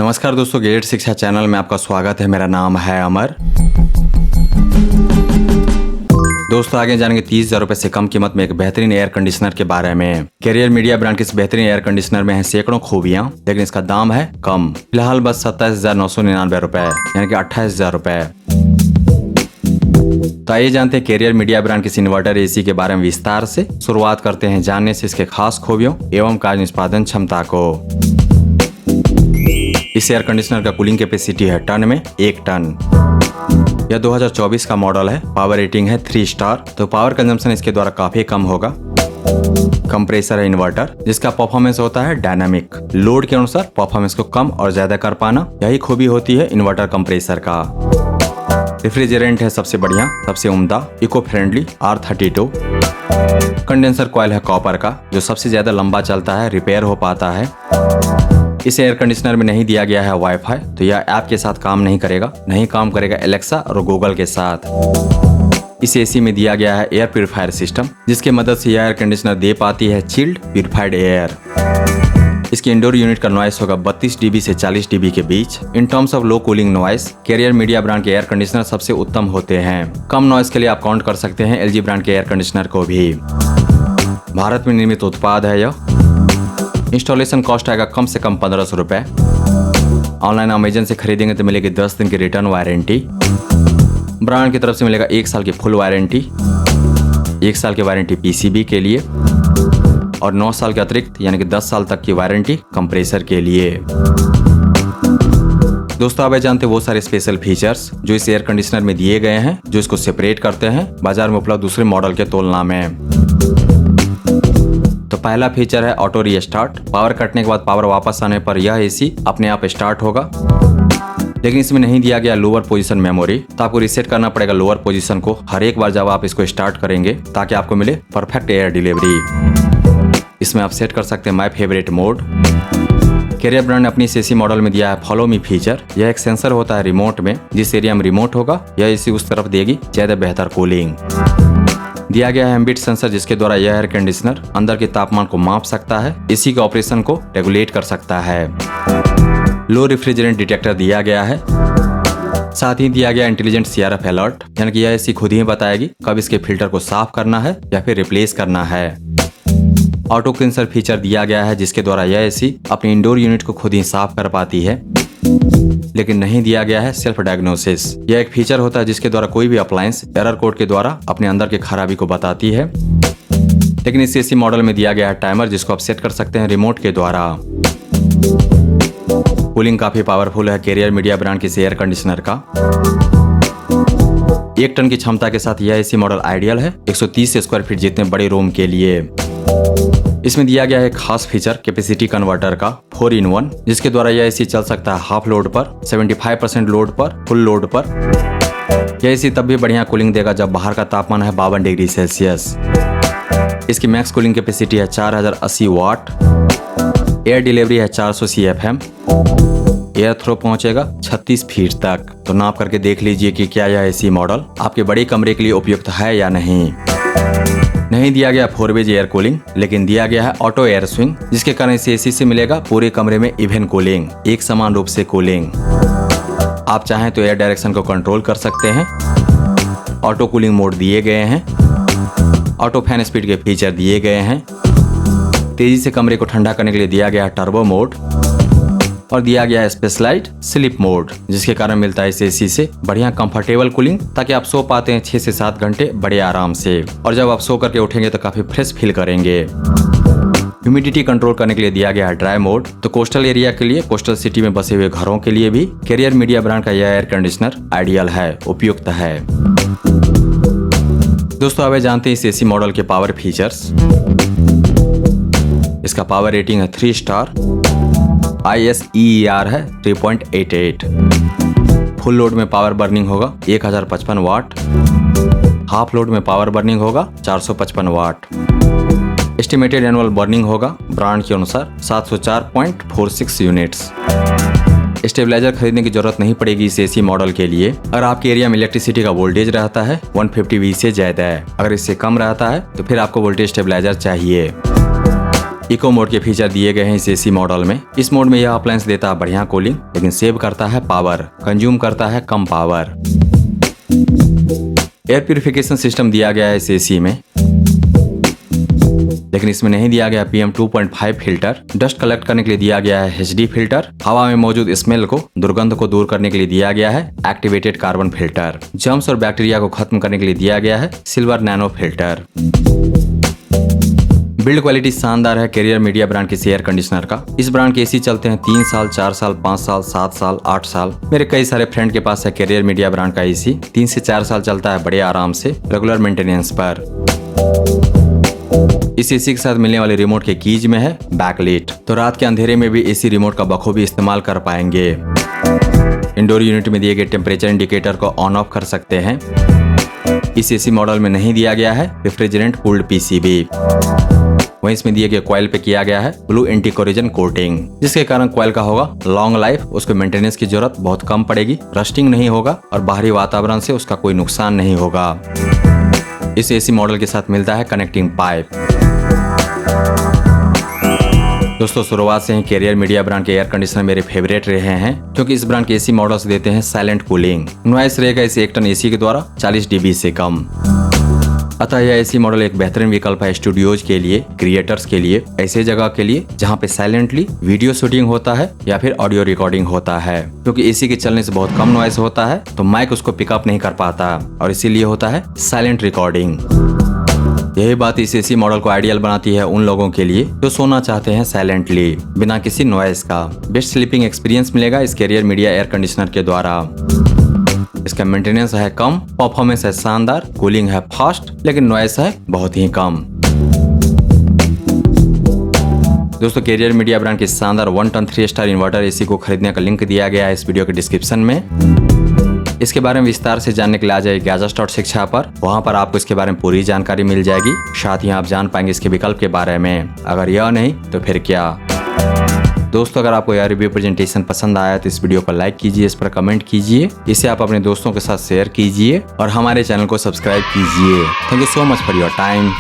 नमस्कार दोस्तों, गेट शिक्षा चैनल में आपका स्वागत है। मेरा नाम है अमर। दोस्तों आगे जानेंगे 30,000 रुपए से कम कीमत में एक बेहतरीन एयर कंडीशनर के बारे में। कैरियर मीडिया ब्रांड के इस बेहतरीन एयर कंडीशनर में है सैकड़ों खूबियां, लेकिन इसका दाम है कम। फिलहाल बस 27,999 रुपए यानी कि 28,000 रुपए। तो आइए जानते हैं कैरियर मीडिया ब्रांड के इस इन्वर्टर एसी के बारे में विस्तार से। शुरुआत करते हैं जानने से इसके खास खूबियों एवं कार्य निष्पादन क्षमता को। इस एयर कंडीशनर का कूलिंग कैपेसिटी है टन में 1 टन। यह 2024 का मॉडल है। पावर रेटिंग है 3 स्टार। तो पावर कंजम्पशन इसके द्वारा काफी कम होगा। कंप्रेसर है इन्वर्टर, जिसका परफॉर्मेंस होता है डायनामिक। लोड के अनुसार परफॉर्मेंस को कम और ज्यादा कर पाना, यही खूबी होती है इन्वर्टर कंप्रेसर का। रेफ्रिजरेंट है सबसे बढ़िया, सबसे उम्दा, eco friendly R32। Condenser coil है कॉपर का, जो सबसे ज्यादा लंबा चलता है, रिपेयर हो पाता है। इस एयर कंडीशनर में नहीं दिया गया है वाईफाई, तो यह ऐप के साथ काम नहीं करेगा, नहीं काम करेगा एलेक्सा और गूगल के साथ। इस एसी में दिया गया है एयर प्यूरिफायर सिस्टम, जिसकी मदद से यह एयर कंडीशनर दे पाती है चिल्ड प्यूरिफाइड एयर। इसकी इंडोर यूनिट का नॉइस होगा 32 dB से 40 dB के बीच। In terms of low cooling noise Carrier Midea brand के एयर कंडीशनर सबसे उत्तम होते हैं। कम नॉइस के लिए आप काउंट कर सकते हैं LG ब्रांड के एयर कंडीशनर को भी। भारत में निर्मित उत्पाद है यह। इंस्टॉलेशन कॉस्ट आएगा कम से कम 1500 रुपए। ऑनलाइन अमेजन से खरीदेंगे तो मिलेगी 10 दिन की रिटर्न वारंटी। ब्रांड की तरफ से मिलेगा 1 साल की फुल वारंटी, 1 साल की वारंटी PCB के लिए और 9 साल के अतिरिक्त यानी कि 10 साल तक की वारंटी कंप्रेसर के लिए। दोस्तों आप जानते हैं वो सारे स्पेशल फीचर्स जो इस एयर कंडीशनर में दिए गए हैं, जो इसको सेपरेट करते हैं बाजार में उपलब्ध दूसरे मॉडल के तुलना में। तो पहला फीचर है ऑटो रीस्टार्ट। पावर कटने के बाद पावर वापस आने पर यह एसी अपने आप स्टार्ट होगा, लेकिन इसमें नहीं दिया गया लोअर पोजीशन मेमोरी, तो आपको रीसेट करना पड़ेगा लोअर पोजीशन को हर एक बार जब आप इसको स्टार्ट करेंगे, ताकि आपको मिले परफेक्ट एयर डिलीवरी। इसमें आप सेट कर सकते हैं my favourite mode. Carrier brand ने अपनी एसी मॉडल में दिया है फॉलो मी फीचर। यह एक सेंसर होता है रिमोट में, जिस एरिया में रिमोट होगा यह एसी उस तरफ देगी ज्यादा बेहतर कूलिंग। दिया गया है एम्बिट सेंसर, जिसके द्वारा यह एयर कंडीशनर अंदर के तापमान को माप सकता है, एसी के ऑपरेशन को रेगुलेट कर सकता है। लो रेफ्रिजरेंट डिटेक्टर दिया गया है। साथ ही दिया गया इंटेलिजेंट CRF अलर्ट, यानी कि यह एसी खुद ही बताएगी कब इसके फिल्टर को साफ करना है या फिर रिप्लेस करना है। ऑटो क्लींसर फीचर दिया गया है, जिसके द्वारा यह एसी अपनी इंडोर यूनिट को खुद ही साफ कर पाती है, लेकिन नहीं दिया गया है सेल्फ डायग्नोसिस। यह एक फीचर होता है जिसके द्वारा कोई भी अप्लायंस एरर कोड के द्वारा अपने अंदर की खराबी को बताती है, लेकिन इस एसी मॉडल में दिया गया है टाइमर, जिसको आप सेट कर सकते हैं रिमोट के द्वारा। कूलिंग काफी पावरफुल है कैरियर मीडिया ब्रांड के एयर कंडीशनर का। 1 टन की क्षमता के साथ यह एसी मॉडल आइडियल है 130 स्क्वायर फीट जितने बड़े रूम के लिए। इसमें दिया गया है खास फीचर कैपेसिटी कन्वर्टर का 4-in-1, जिसके द्वारा यह एसी चल सकता है हाफ लोड पर, 75% लोड पर, फुल लोड पर। यह एसी तब भी बढ़िया कूलिंग देगा जब बाहर का तापमान है 52 डिग्री सेल्सियस। इसकी मैक्स कूलिंग कैपेसिटी है 4080 वाट। एयर डिलीवरी है 400 CFM। एयर थ्रो पहुंचेगा 36 फीट तक। तो नाप करके देख लीजिए कि क्या यह एसी मॉडल आपके बड़े कमरे के लिए उपयुक्त है या नहीं। नहीं दिया गया 4-वे एयर कूलिंग, लेकिन दिया गया है ऑटो एयर स्विंग, जिसके कारण इस एसी से मिलेगा पूरे कमरे में इवन कूलिंग, एक समान रूप से कूलिंग। आप चाहें तो एयर डायरेक्शन को कंट्रोल कर सकते हैं। ऑटो कूलिंग मोड दिए गए हैं। ऑटो फैन स्पीड के फीचर दिए गए हैं। तेजी से कमरे को ठंडा करने के लिए दिया गया है टर्बो मोड और दिया गया है स्पेशलाइज्ड स्लीप मोड, जिसके कारण मिलता है इस एसी से बढ़िया कंफर्टेबल कूलिंग, ताकि आप सो पाते हैं 6 से 7 घंटे बड़े आराम से, और जब आप सो करके उठेंगे तो काफी फ्रेश फील करेंगे। ह्यूमिडिटी कंट्रोल करने के लिए दिया गया है ड्राई मोड। तो कोस्टल एरिया के लिए, कोस्टल सिटी में बसे हुए घरों के लिए भी कैरियर मीडिया ब्रांड का यह एयर कंडीशनर आइडियल है, उपयुक्त है। दोस्तों अब जानते हैं इस एसी मॉडल के पावर फीचर्स। इसका पावर रेटिंग है 3 स्टार। ISEER है 3.88। फुल लोड में पावर बर्निंग होगा 1055 वाट। हाफ लोड में पावर बर्निंग होगा 455 वाट। एस्टिमेटेड एनुअल बर्निंग होगा ब्रांड के अनुसार 704.46 यूनिट्स। स्टेबलाइजर खरीदने की जरूरत नहीं पड़ेगी इस एसी मॉडल के लिए अगर आपके एरिया में इलेक्ट्रिसिटी का वोल्टेज रहता है 150 V से ज्यादा है। अगर इससे कम रहता है तो फिर आपको वोल्टेज स्टेबलाइजर चाहिए। इको मोड के फीचर दिए गए हैं इस एसी मॉडल में। इस मोड में यह अप्लायंस देता है बढ़िया कूलिंग, लेकिन सेव करता है पावर, कंज्यूम करता है कम पावर। एयर प्यूरिफिकेशन सिस्टम दिया गया है इस एसी में, लेकिन इसमें नहीं दिया गया PM 2.5 फिल्टर। डस्ट कलेक्ट करने के लिए दिया गया है HD फिल्टर। हवा में मौजूद स्मेल को, दुर्गंध को दूर करने के लिए दिया गया है एक्टिवेटेड कार्बन फिल्टर। जर्म्स और बैक्टीरिया को खत्म करने के लिए दिया गया है silver nano filter. Build quality शानदार है कैरियर मीडिया ब्रांड के एयर कंडीशनर का। इस ब्रांड के एसी चलते हैं 3 साल, 4 साल, 5 साल, 7 साल, 8 साल। मेरे कई सारे फ्रेंड के पास है कैरियर मीडिया ब्रांड का एसी। 3 से 4 साल चलता है बड़े आराम से, रेगुलर मेंटेनेंस पर। इस एसी के साथ मिलने वाले रिमोट के कीज में है बैकलाइट, तो रात के अंधेरे में भी एसी रिमोट का बखूबी इस्तेमाल कर पाएंगे। इंडोर यूनिट में दिए गए टेम्परेचर इंडिकेटर को ऑन ऑफ कर सकते हैं। इस एसी मॉडल में नहीं दिया गया है रेफ्रिजरेंट कूल्ड PCB। वहीं इसमें दिए गए कॉइल पे किया गया है ब्लू एंटी कोरोजन कोटिंग, जिसके कारण कॉइल का होगा लॉन्ग लाइफ। उसको मेंटेनेंस की जरूरत बहुत कम पड़ेगी, रस्टिंग नहीं होगा और बाहरी वातावरण से उसका कोई नुकसान नहीं होगा। इस एसी मॉडल के साथ मिलता है कनेक्टिंग पाइप। दोस्तों, शुरुआत से ही कैरियर मीडिया ब्रांड के एयर कंडीशनर मेरे फेवरेट रहे हैं, क्योंकि इस ब्रांड के एसी मॉडल्स देते हैं साइलेंट कूलिंग। नॉइस रहेगा इस 1 टन एसी के द्वारा 40 dB से कम। अतः यह एसी मॉडल एक बेहतरीन विकल्प है स्टूडियोज के लिए, क्रिएटर्स के लिए, ऐसे जगह के लिए जहां पे साइलेंटली वीडियो शूटिंग होता है या फिर ऑडियो रिकॉर्डिंग होता है। क्योंकि एसी के चलने से बहुत कम नॉइस होता है, तो माइक उसको पिकअप नहीं कर पाता और इसीलिए होता है साइलेंट रिकॉर्डिंग। यही बात इस एसी मॉडल को आइडियल बनाती है उन लोगों के लिए जो सोना चाहते हैं साइलेंटली, बिना किसी नॉइस का। बेस्ट स्लीपिंग एक्सपीरियंस मिलेगा इस कैरियर मीडिया एयर कंडीशनर के द्वारा। इसका मेंटेनेंस है कम, परफॉर्मेंस है शानदार, कूलिंग है फास्ट, लेकिन नॉइस है बहुत ही कम। दोस्तों, कैरियर मीडिया ब्रांड के शानदार 1 टन 3 स्टार इन्वर्टर एसी को खरीदने का लिंक दिया गया है इस वीडियो के डिस्क्रिप्शन में। इसके बारे में विस्तार से जानने के लिए आ जाइए गैजेट्स.शिक्षा पर। वहां पर आपको इसके बारे में पूरी जानकारी मिल जाएगी। साथ ही आप जान पाएंगे इसके विकल्प के बारे में। अगर यह नहीं तो फिर क्या। दोस्तों, अगर आपको यह रिव्यू प्रेजेंटेशन पसंद आया तो इस वीडियो को लाइक कीजिए, इस पर कमेंट कीजिए, इसे आप अपने दोस्तों के साथ शेयर कीजिए और हमारे चैनल को सब्सक्राइब कीजिए। Thank you so much for your time.